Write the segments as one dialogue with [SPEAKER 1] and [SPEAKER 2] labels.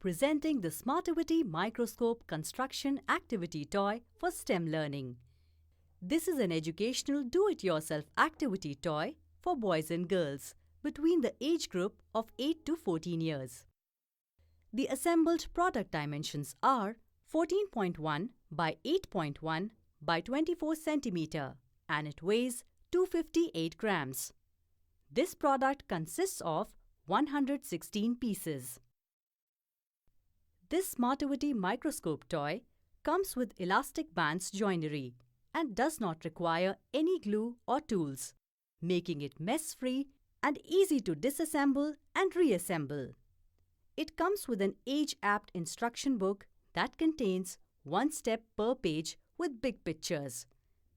[SPEAKER 1] presenting the Smartivity Microscope Construction Activity Toy for STEM learning. This is an educational do-it-yourself activity toy for boys and girls between the age group of 8 to 14 years. The assembled product dimensions are 14.1 by 8.1 by 24 cm and it weighs 258 grams. This product consists of 116 pieces. This Smartivity Microscope toy comes with elastic bands joinery and does not require any glue or tools, making it mess-free and easy to disassemble and reassemble. It comes with an age-apt instruction book that contains one step per page with big pictures,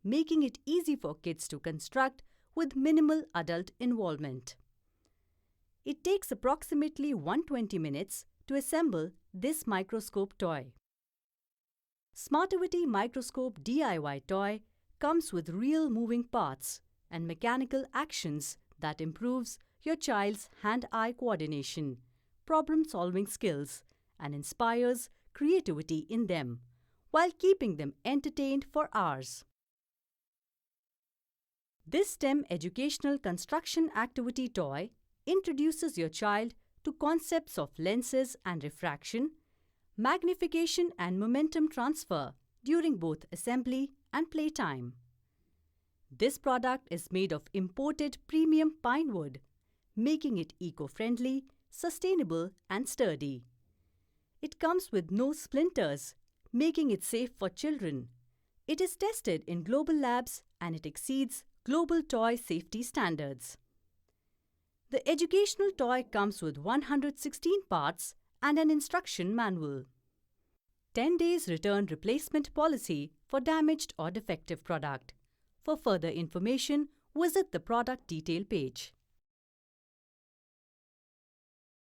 [SPEAKER 1] making it easy for kids to construct with minimal adult involvement. It takes approximately 120 minutes to assemble this microscope toy. Smartivity Microscope DIY toy comes with real moving parts and mechanical actions that improves your child's hand-eye coordination, problem-solving skills, and inspires creativity in them, while keeping them entertained for hours. This STEM educational construction activity toy introduces your child to concepts of lenses and refraction, magnification and momentum transfer during both assembly and playtime. This product is made of imported premium pine wood, making it eco-friendly, sustainable and sturdy. It comes with no splinters, making it safe for children. It is tested in global labs and it exceeds global toy safety standards. The educational toy comes with 116 parts and an instruction manual. 10 days return replacement policy for damaged or defective product. For further information, visit the product detail page.